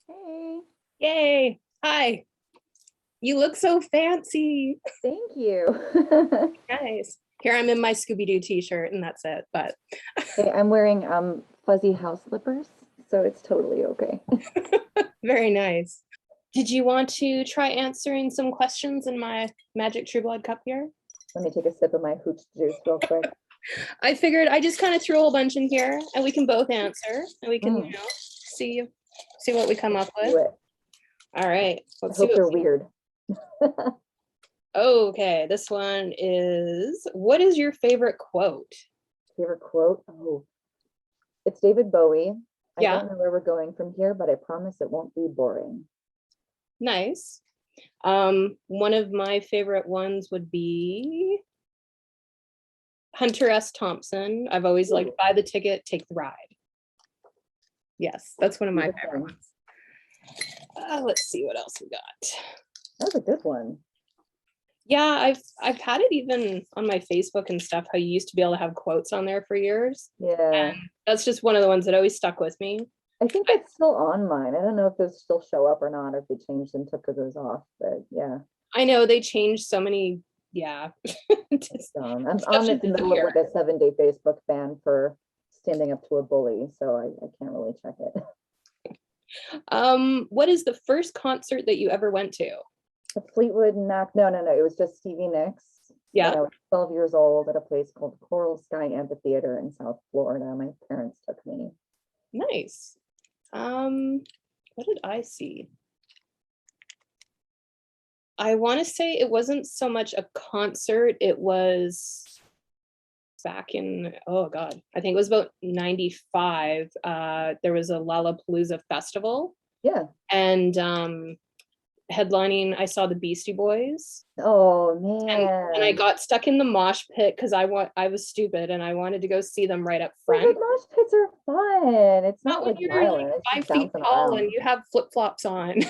Hey, Yay. Hi. You look so fancy. thank you. Nice. Here I'm in my Scooby-Doo t-shirt and that's it, but Hey, I'm wearing fuzzy house slippers, so it's totally okay. very nice. Did you want to try answering some questions in my Magic True Blood cup here? Let me take a sip of my hooch juice real quick. I figured I just kind of threw a whole bunch in here and we can both answer and we can, see what we come up with. Do it. All right. I Let's see hope they're weird. Okay, this one is, what is your favorite quote? Favorite quote? Oh, it's David Bowie. I Yeah. don't know where we're going from here, but I promise it won't be boring. Nice. One of my favorite ones would be Hunter S. Thompson. I've always liked buy the ticket, take the ride. Yes, that's one of my favorite ones. Let's see what else we got. That was a good one. Yeah, I've had it even on my Facebook and stuff, how you used to be able to have quotes on there for years. Yeah. And that's just one of the ones that always stuck with me. I think that's still on mine. I don't know if those still show up or not, or if they changed and took those off, but yeah. I know they changed so many, yeah. I'm on the middle of like a 7-day Facebook ban for standing up to a bully, so I can't really check it. What is the first concert that you ever went to? The Fleetwood Mac. No, it was just Stevie Nicks. Yeah. When I was 12 years old at a place called Coral Sky Amphitheater in South Florida. My parents took me. Nice. What did I see? I want to say it wasn't so much a concert, it was back in, oh God, I think it was about 95. There was a Lollapalooza festival. Yeah. And headlining, I saw the Beastie Boys. Oh man. And I got stuck in the mosh pit because I was stupid and I wanted to go see them right up front. But mosh pits are fun. It's not like you're violent. like 5 feet tall and you have flip-flops on.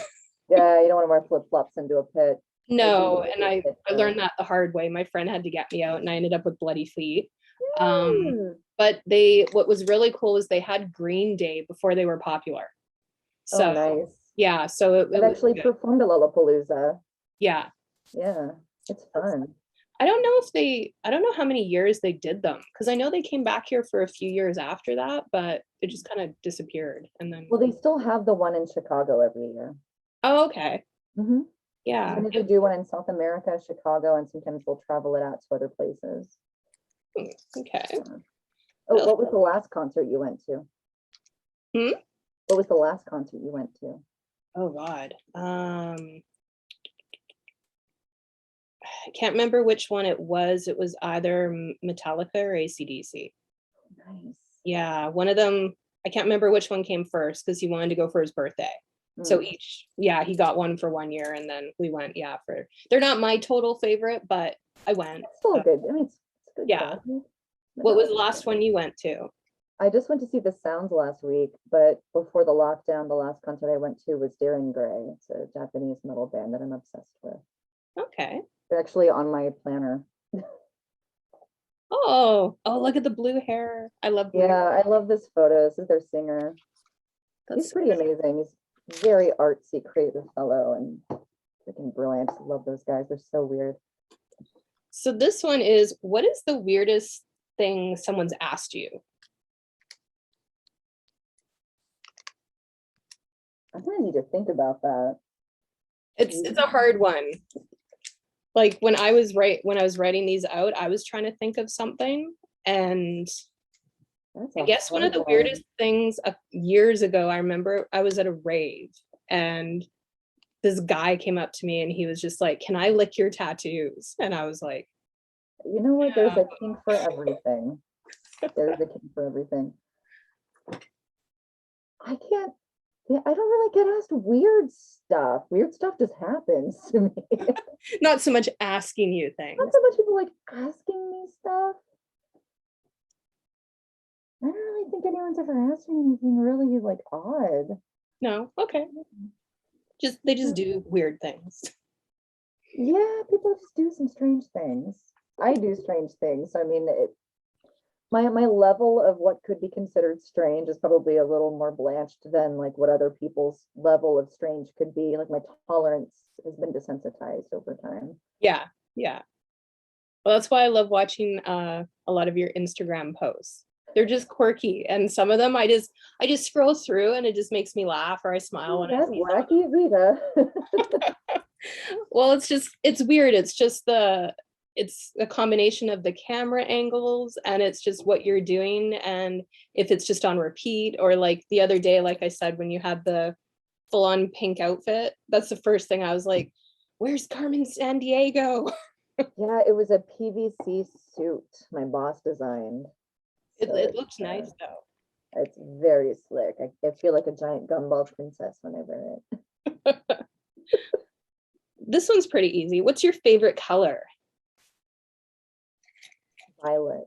Yeah, you don't want to wear flip-flops into a pit. No, and I learned that the hard way. My friend had to get me out and I ended up with bloody feet. But what was really cool is they had Green Day before they were popular. So nice. Yeah, so it actually performed at Lollapalooza. Yeah. Yeah, it's fun. I don't know how many years they did them, because I know they came back here for a few years after that, but it just kind of disappeared. And then, well, they still have the one in Chicago every year. Oh, okay. Yeah. And they do one in South America, Chicago, and sometimes they'll travel it out to other places. Okay. Oh, what was the last concert you went to? What was the last concert you went to? Oh God. I can't remember which one it was. It was either Metallica or AC/DC. Nice. Yeah, one of them, I can't remember which one came first because he wanted to go for his birthday. So he got one for 1 year and then we went, they're not my total favorite, but I went. It's still good. I mean, it's good. Yeah. What was the last one you went to? I just went to see the Sounds last week, but before the lockdown, the last concert I went to was Daring Gray. It's a Japanese metal band that I'm obsessed with. Okay. They're actually on my planner. Oh, look at the blue hair. I love blue hair. I love this photo. This is their singer. He's pretty amazing. He's very artsy, creative fellow and freaking brilliant. I love those guys. They're so weird. So this one is, what is the weirdest thing someone's asked you? I'm gonna need to think about that. It's a hard one. Like when I was writing these out, I was trying to think of something, and I guess one of the weirdest things years ago, I remember I was at a rave and this guy came up to me and he was just like, "Can I lick your tattoos?" And I was like, you know what? There's a kink for everything. There's a kink for everything. I don't really get asked weird stuff. Weird stuff just happens to me. Not so much asking you things. Not so much people like asking me stuff. I don't really think anyone's ever asked me anything really like odd. No, okay. They just do weird things. Yeah, people just do some strange things. I do strange things. I mean, My level of what could be considered strange is probably a little more blanched than like what other people's level of strange could be. Like my tolerance has been desensitized over time. Yeah, yeah. Well, that's why I love watching a lot of your Instagram posts. They're just quirky, and some of them I just scroll through, and it just makes me laugh or I smile when I That's see wacky Vita. well, it's weird. It's a combination of the camera angles and it's just what you're doing. And if it's just on repeat, or like the other day, like I said, when you had the full on pink outfit, that's the first thing I was like, where's Carmen Sandiego? Yeah, it was a PVC suit my boss designed. It looks nice though. It's very slick. I feel like a giant gumball princess when I wear it. This one's pretty easy. What's your favorite color? Violet.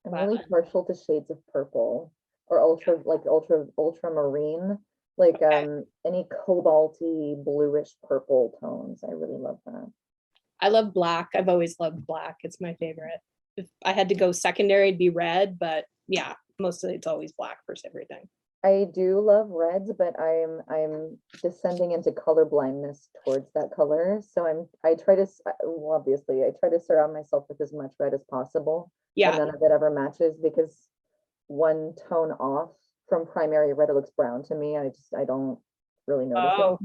I'm really Violet. partial to shades of purple or ultramarine, like Okay. any cobalty bluish purple tones. I really love that. I love black. I've always loved black. It's my favorite. If I had to go secondary, it'd be red, but yeah, mostly it's always black for everything. I do love reds, but I'm descending into color blindness towards that color. So I try to well, obviously I try to surround myself with as much red as possible, and Yeah. none of it ever matches because one tone off from primary red, it looks brown to me. I don't really notice it. Oh,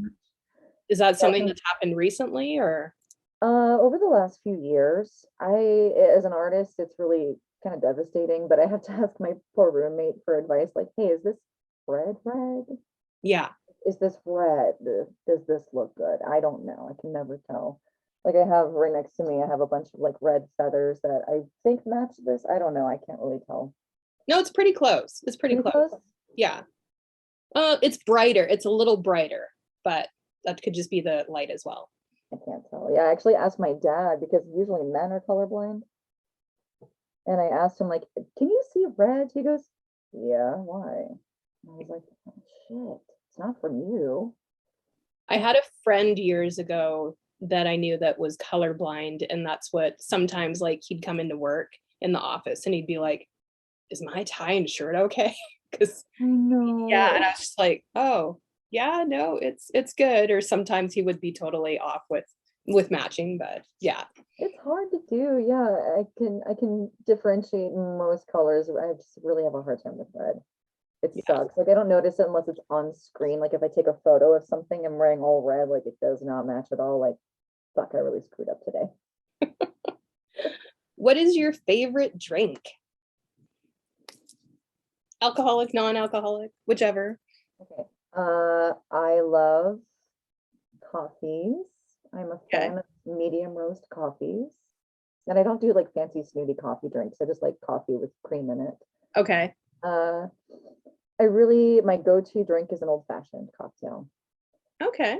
is that something So, that's happened recently or? over the last few years, as an artist, it's really kind of devastating, but I have to ask my poor roommate for advice, like, hey, is this red? Yeah. Is this red? Does this look good? I don't know. I can never tell. Like I have right next to me, I have a bunch of like red feathers that I think match this. I don't know. I can't really tell. No, it's pretty close. It's pretty Pretty close. close? Yeah. It's brighter. It's a little brighter, but that could just be the light as well. I can't tell. Yeah, I actually asked my dad because usually men are colorblind. And I asked him, like, can you see red? He goes, yeah, why? And I was like, oh, shit, it's not from you. I had a friend years ago that I knew that was colorblind, and that's what sometimes like he'd come into work in the office and he'd be like, is my tie and shirt okay? Because I know. yeah, and I was just like, oh yeah, no, it's good. Or sometimes he would be totally off with matching, but yeah. It's hard to do. Yeah, I can differentiate most colors. I just really have a hard time with red. It Yeah. sucks. Like I don't notice it unless it's on screen. Like if I take a photo of something, I'm wearing all red, like it does not match at all. Like, fuck, I really screwed up today. What is your favorite drink? Alcoholic, non-alcoholic, whichever. Okay. I love coffees. I'm a Okay. fan of medium roast coffees. And I don't do like fancy snooty coffee drinks. I just like coffee with cream in it. Okay. Uh, my go-to drink is an old-fashioned cocktail. Okay.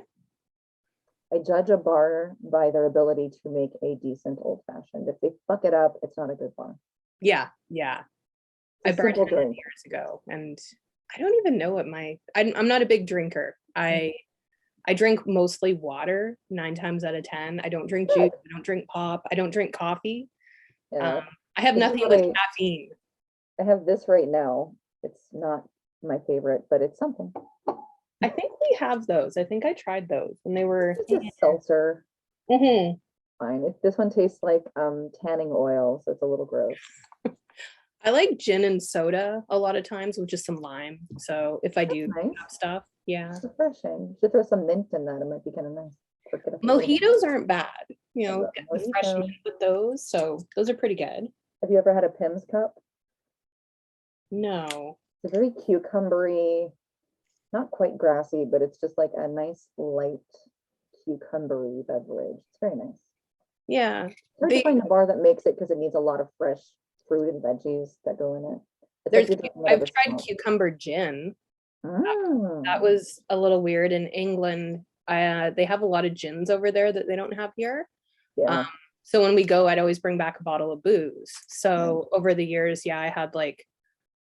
I judge a bar by their ability to make a decent old-fashioned. If they fuck it up, it's not a good bar. Yeah. Yeah. I It's a simple bartended drink. years ago, and I don't even know what I'm not a big drinker. I drink mostly water 9 times out of 10. I don't drink juice. Good. I don't drink pop. I don't drink coffee. Yeah. I have This is nothing what with caffeine. I have this right now. It's not my favorite, but it's something. I think we have those. I think I tried those when they were. It's a seltzer. Mhm. Fine. This one tastes like tanning oil, so it's a little gross. I like gin and soda a lot of times with just some lime. So if I do Nice. have stuff, yeah. It's refreshing. Should throw some mint in that. It might be kind of nice. Cook it up a little bit. Mojitos aren't bad. You I know, love get the fresh mojito. mint with those. So those are pretty good. Have you ever had a Pim's cup? No. It's a very cucumbery, not quite grassy, but it's just like a nice light cucumbery beverage. It's very nice. Yeah. It's hard to find a bar that makes it because it needs a lot of fresh fruit and veggies that go in it. It's There's like I've tried cucumber gin. That was a little weird in England. They have a lot of gins over there that they don't have here. Yeah. So when we go, I'd always bring back a bottle of booze. So over the years, yeah, I had like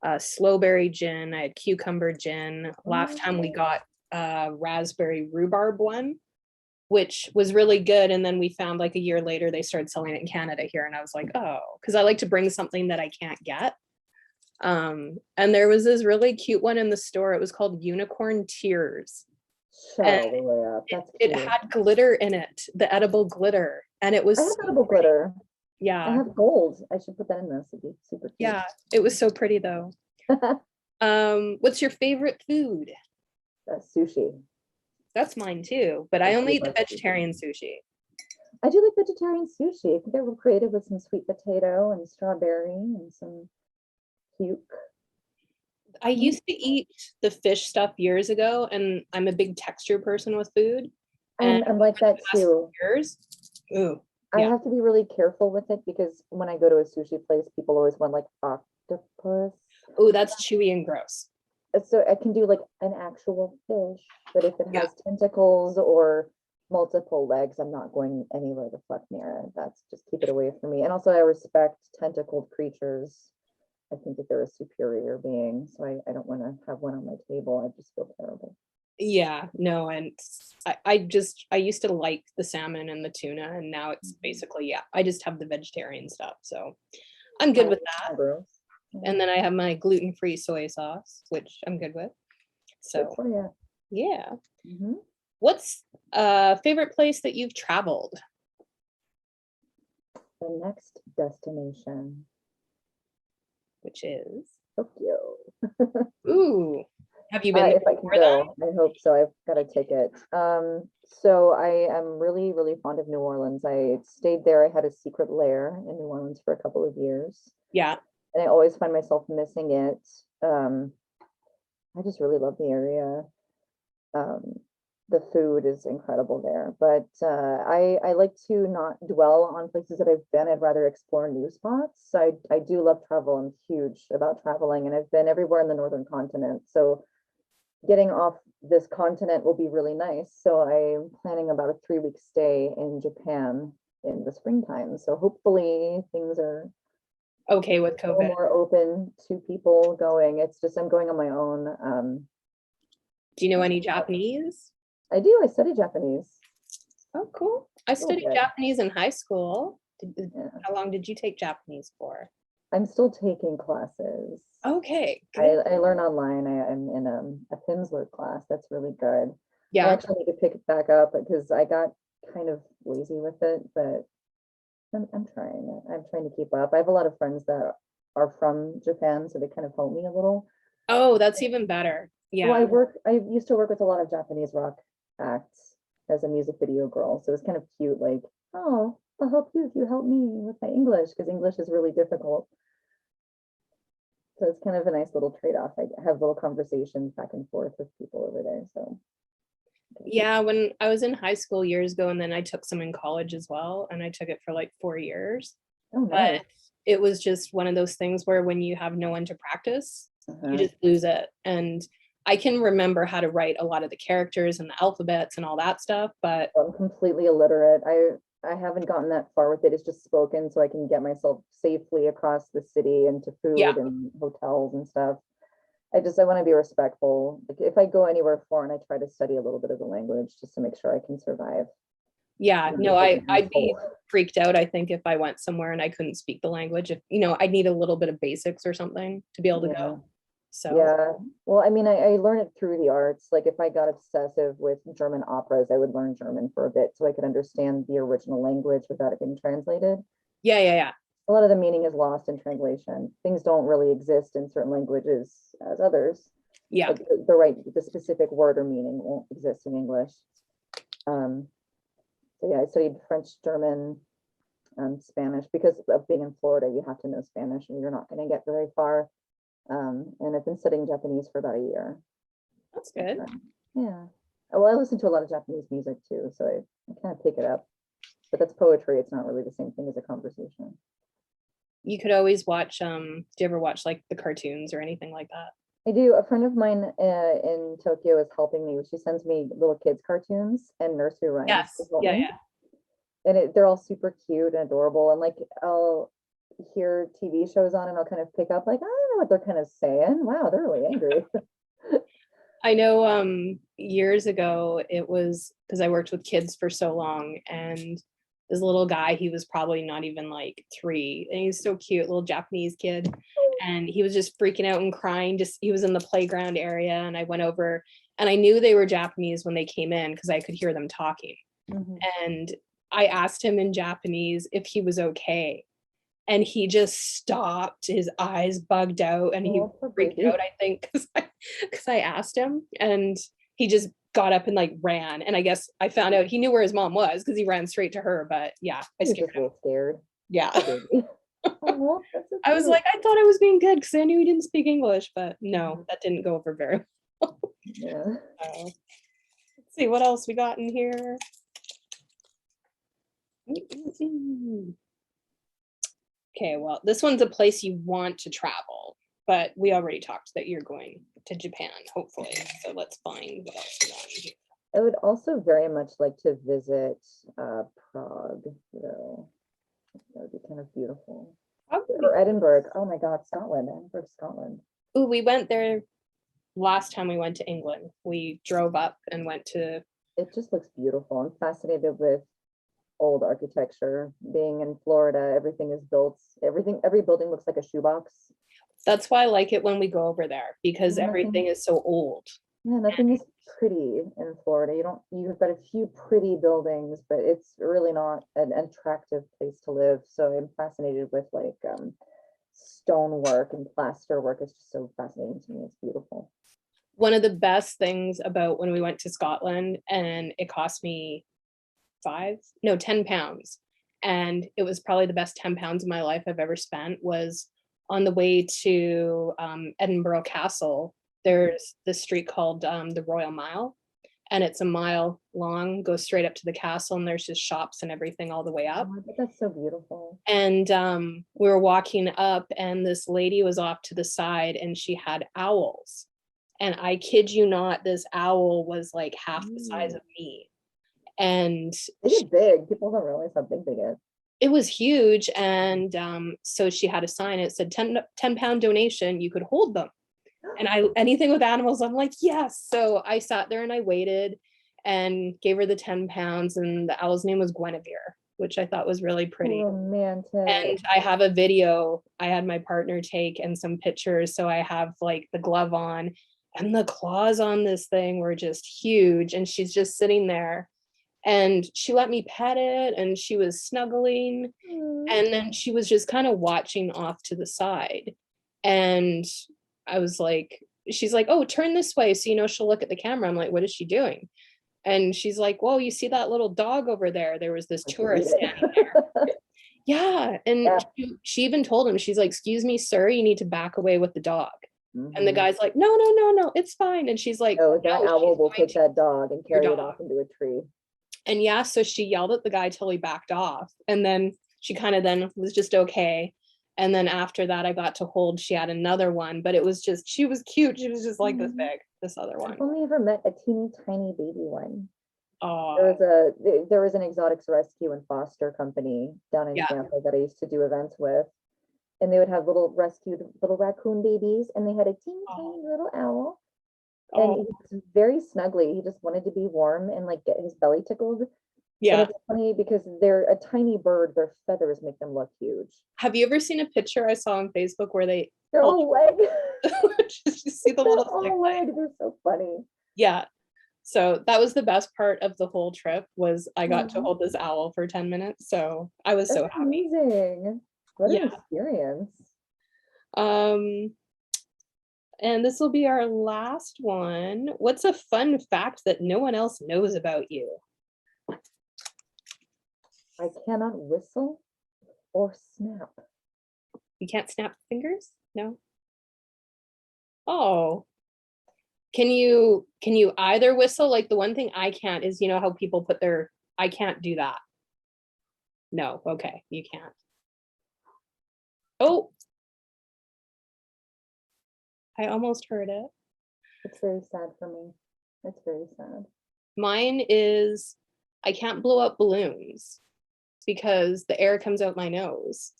slowberry gin, I had cucumber gin. Last time we got raspberry rhubarb one, which was really good. And then we found like a year later, they started selling it in Canada here. And I was like, oh, because I like to bring something that I can't get. And there was this really cute one in the store. It was called Unicorn Tears. Shut And all the way up. That's it cute. had glitter in it, the edible glitter. And it I was have so edible pretty. glitter. I Yeah. have gold. I should put that in this. It'd be super cute. Yeah. It was so pretty though. What's your favorite food? Sushi. That's mine too, but I I only do eat the like sushi. vegetarian sushi. I do like vegetarian sushi. I think I will create it with some sweet potato and strawberry and some puke. I used to eat the fish stuff years ago, and I'm a big texture person with food. And I'm like that too. years, ooh, I yeah. have to be really careful with it because when I go to a sushi place, people always want like octopus. Oh, that's chewy and gross. So I can do like an actual fish, but if it Yeah. has tentacles or multiple legs, I'm not going anywhere the fuck near it. That's just keep it away from me. And also I respect tentacled creatures. I think that they're a superior being. So I don't want to have one on my table. I just feel terrible. Yeah, no, and I used to like the salmon and the tuna, and now it's basically, yeah, I just have the vegetarian stuff. So I'm good with that. Gross. And then I have my gluten-free soy sauce, which I'm good with. Good So for you. yeah. Mhm. What's a favorite place that you've traveled? The next destination, Which is, Tokyo. ooh, have you been there If I can before that? go, I hope so. I've got a ticket. So I am really, really fond of New Orleans. I stayed there. I had a secret lair in New Orleans for a couple of years, Yeah. and I always find myself missing it. I just really love the area. The food is incredible there, but I like to not dwell on places that I've been. I'd rather explore new spots. I do love travel. I'm huge about traveling, and I've been everywhere in the northern continent. So getting off this continent will be really nice. So I'm planning about a 3-week stay in Japan in the springtime. So hopefully things are Okay with a little COVID. more open to people going. It's just I'm going on my own. Do you know any Japanese? I do. I study Japanese. Oh, cool. I studied bit. Japanese in high school. Yeah. How long did you take Japanese for? I'm still taking classes. Okay, good. I learn online. I'm in a Pimsleur class. That's really good. I Yeah. actually need to pick it back up because I got kind of lazy with it, but I'm trying. I'm trying to keep up. I have a lot of friends that are from Japan, so they kind of help me a little. Oh, that's even better. Well, Yeah. I used to work with a lot of Japanese rock acts as a music video girl, so it's kind of cute. Like, oh, I'll help you if you help me with my English because English is really difficult. So it's kind of a nice little trade-off. I have little conversations back and forth with people over there. So Yeah, when I was in high school years ago, and then I took some in college as well, and I took it for like 4 years. oh, But nice. it was just one of those things where when you have no one to practice, you just lose it. And I can remember how to write a lot of the characters and the alphabets and all that stuff, but I'm completely illiterate. I haven't gotten that far with it. It's just spoken so I can get myself safely across the city and to food yeah, and hotels and stuff. I want to be respectful. Like if I go anywhere foreign, I try to study a little bit of the language just to make sure I can survive. yeah, I'm no, just like an I'd be asshole. freaked out, I think, if I went somewhere and I couldn't speak the language. If, I'd need a little bit of basics or something to be able to Yeah. go. So Yeah. Well, I mean, I learn it through the arts. Like if I got obsessive with German operas, I would learn German for a bit so I could understand the original language without it being translated. yeah. A lot of the meaning is lost in translation. Things don't really exist in certain languages as others. Yeah. Like the specific word or meaning won't exist in English. So yeah, I studied French, German, Spanish because of being in Florida. You have to know Spanish, or you're not going to get very far. And I've been studying Japanese for about a year. That's good. Yeah. Well, I listen to a lot of Japanese music too, so I kind of pick it up. But that's poetry. It's not really the same thing as a conversation. You could always watch, do you ever watch like the cartoons or anything like that? I do. A friend of mine in Tokyo is helping me. She sends me little kids cartoons and nursery rhymes. Yes. Yeah. And they're all super cute and adorable. And like I'll hear TV shows on and I'll kind of pick up like, I don't know what they're kind of saying. Wow, they're really angry. I know years ago it was because I worked with kids for so long, and this little guy, he was probably not even like 3, and he's so cute, little Japanese kid. and he was just freaking out and crying. Just he was in the playground area, and I went over, and I knew they were Japanese when they came in because I could hear them talking. And I asked him in Japanese if he was okay, and he just stopped. His eyes bugged out, and he freaked out, I think, because I asked him, and he just got up and like ran. And I guess I found out he knew where his mom was because he ran straight to her. But yeah, I scared him. Scared. Yeah. Oh, I was like, I thought I was being good because I knew he didn't speak English, but no, that didn't go over very well. Yeah. Let's see what else we got in here. Okay, well, this one's a place you want to travel, but we already talked that you're going to Japan, hopefully. So let's find what else we got in here. I would also very much like to visit Prague, though. That would be kind of beautiful. Or Edinburgh. Oh my God, Scotland. Edinburgh, Scotland. Ooh, we went there last time we went to England. We drove up and went to. It just looks beautiful. I'm fascinated with old architecture. Being in Florida, everything is built. Every building looks like a shoebox. That's why I like it when we go over there because everything is so old. Yeah, nothing is pretty in Florida. You've got a few pretty buildings, but it's really not an attractive place to live. So I'm fascinated with like stonework and plaster work. It's just so fascinating to me. It's beautiful. One of the best things about when we went to Scotland, and it cost me 10 pounds. And it was probably the best 10 pounds of my life I've ever spent, was on the way to Edinburgh Castle. There's this street called the Royal Mile, and it's a mile long, goes straight up to the castle, and there's just shops and everything all the way up. Oh, that's so beautiful. And we were walking up, and this lady was off to the side, and she had owls. And I kid you not, this owl was like half the size of me. And they get big. People don't realize how big they get. It was huge. And so she had a sign, it said 10 pound donation, you could hold them. And anything with animals, I'm like, yes. So I sat there and I waited and gave her the 10 pounds, and the owl's name was Guinevere, which I thought was really pretty. Romantic. And I have a video I had my partner take and some pictures. So I have like the glove on, and the claws on this thing were just huge. And she's just sitting there, and she let me pet it, and she was snuggling. And then she was just kind of watching off to the side. And I was like, she's like, oh, turn this way. So, she'll look at the camera. I'm like, what is she doing? And she's like, whoa, you see that little dog over there? There was this tourist standing there. Yeah. And she even told him, she's like, excuse me, sir, you need to back away with the dog. And the guy's like, no, it's fine. And she's like, oh, that owl will take that dog and carry it off into a tree. And yeah, so she yelled at the guy till he backed off. And then she kind of then was just okay. And then after that, I got to hold, she had another one, but it was just, she was cute. She was just like this big, this other one. I've only ever met a teeny tiny baby one. Oh. There was an exotics rescue and foster company down in Tampa that I used to do events with. And they would have little raccoon babies, and they had a teeny tiny little owl. And he was very snuggly. He just wanted to be warm and like get his belly tickled. Yeah. And it's funny because they're a tiny bird, their feathers make them look huge. Have you ever seen a picture I saw on Facebook where their whole leg? Just see the little leg. They're so funny. Yeah. So that was the best part of the whole trip, was I got to hold this owl for 10 minutes. So I was so happy. Amazing. What an experience. And this will be our last one. What's a fun fact that no one else knows about you? I cannot whistle or snap. You can't snap fingers? No. Oh. Can you either whistle? Like the one thing I can't is, how people put I can't do that. No, okay, you can't. Oh. I almost heard it. It's very sad for me. It's very sad. Mine is, I can't blow up balloons because the air comes out my nose.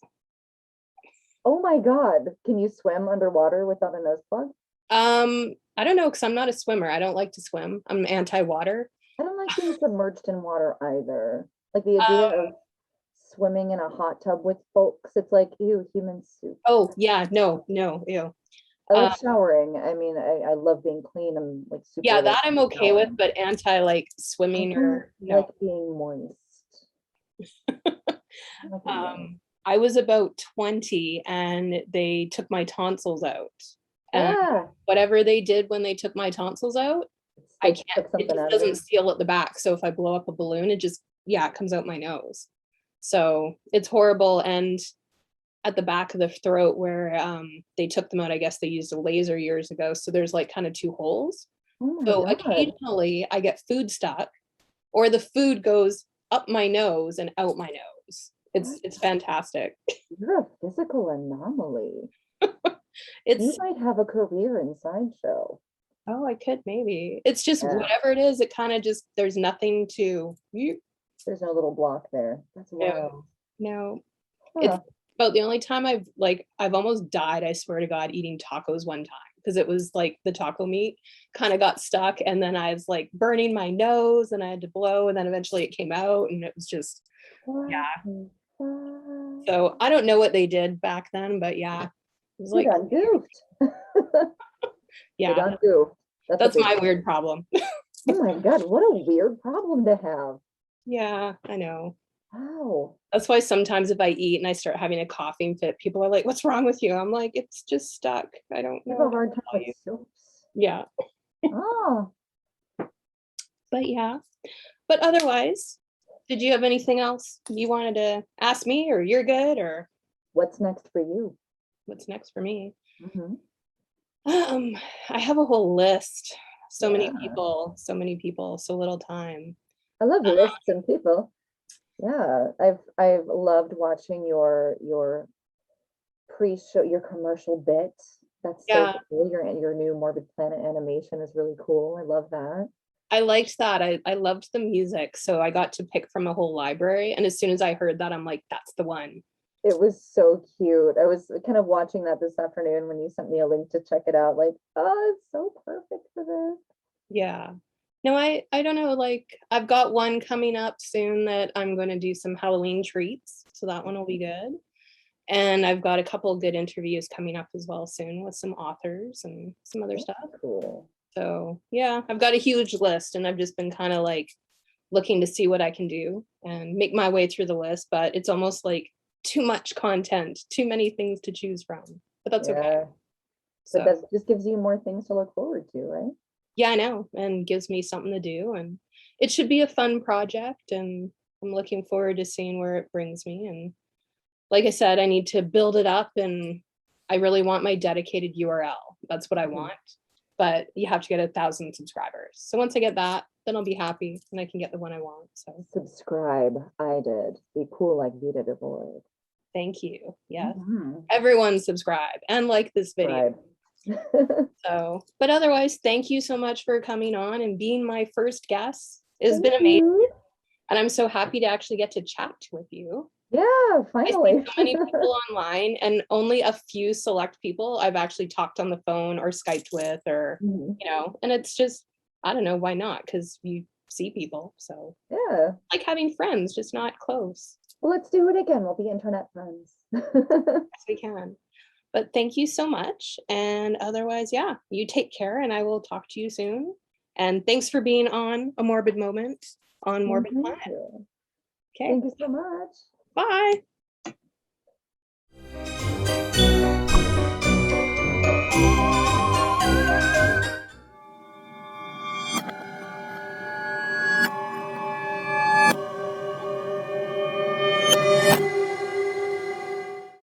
Oh my God. Can you swim underwater without a nose plug? I don't know, because I'm not a swimmer. I don't like to swim. I'm anti-water. I don't like being submerged in water either. Like the idea of swimming in a hot tub with folks. It's like, ew, human soup. Oh yeah, no, ew. I like showering. I mean, I love being clean. I'm like super. Yeah, that allergic I'm to okay with, showering. but anti like I swimming don't or like no. being moist. I like being moist. I was about 20 and they took my tonsils out. And Ah, whatever they did when they took my tonsils out, I like can't, took it something just out of doesn't it. seal at the back. So if I blow up a balloon, it just, yeah, it comes out my nose. So it's horrible. And at the back of the throat where they took them out, I guess they used a laser years ago. So there's like kind of two holes. Oh my So God. occasionally I get food stuck or the food goes up my nose and out my nose. It's fantastic. You're a physical anomaly. You It's might have a career in Sideshow. oh, I could maybe. It's just Yeah. whatever it is, it kind of just there's nothing to you. There's no little block there. That's wild. No. It's Huh. about the only time I've almost died, I swear to God, eating tacos one time because it was like the taco meat kind of got stuck and then I was like burning my nose and I had to blow and then eventually it came out and it was just yeah. So I don't know what they did back then, but yeah. It was You like done goofed. You yeah, done goofed. That's what that's they my do. weird problem. Oh my God, what a weird problem to have. Yeah, I know. Wow. That's why sometimes if I eat and I start having a coughing fit, people are like, "What's wrong with you?" I'm like, "It's just stuck. I don't You know have a what hard to time tell with you." soaps. Yeah, Oh, but yeah. But otherwise, did you have anything else you wanted to ask me, or you're good, or what's next for you? what's next for me? Mhm. Um, I have a whole list. So many Yeah. people, so many people, so little time. I love lists and people. Yeah, I've loved watching your pre-show, your commercial bit. That's so Yeah, cool. Your new Morbid Planet animation is really cool. I love that. I liked that. I loved the music, so I got to pick from a whole library. And as soon as I heard that, I'm like, that's the one. It was so cute. I was kind of watching that this afternoon when you sent me a link to check it out. Like, oh, it's so perfect for this. Yeah. No, I don't know. Like I've got one coming up soon that I'm going to do some Halloween treats, so that one will be good. And I've got a couple good interviews coming up as well soon with some authors and some other That's stuff. cool. So yeah, I've got a huge list, and I've just been kind of like looking to see what I can do and make my way through the list. But it's almost like too much content, too many things to choose from. But that's okay. Yeah. But So that just gives you more things to look forward to, right? yeah, I know, and gives me something to do, and it should be a fun project, and I'm looking forward to seeing where it brings me. And like I said, I need to build it up, and I really want my dedicated URL. That's what I Mhm. want, but you have to get 1,000 subscribers. So once I get that, then I'll be happy and I can get the one I want. So Subscribe. I did. Be cool like Vita Devoid. thank you. Yes, Mhm. everyone subscribe and like this video. Subscribe. So, but otherwise, thank you so much for coming on and being my first guest. It's Thank been amazing. you. And I'm so happy to actually get to chat with you. Yeah, I see finally. so many people online, and only a few select people I've actually talked on the phone or Skyped with, or, Mhm. and it's just, I don't know, why not? Because you see people. So, Yeah. like having friends, just not close Well, let's do it again. We'll be internet friends. as we can. But thank you so much. And otherwise, yeah, you take care, and I will talk to you soon. And thanks for being on A Morbid Moment on Morbid Thank Planet. you. Okay, Thank you so much. bye.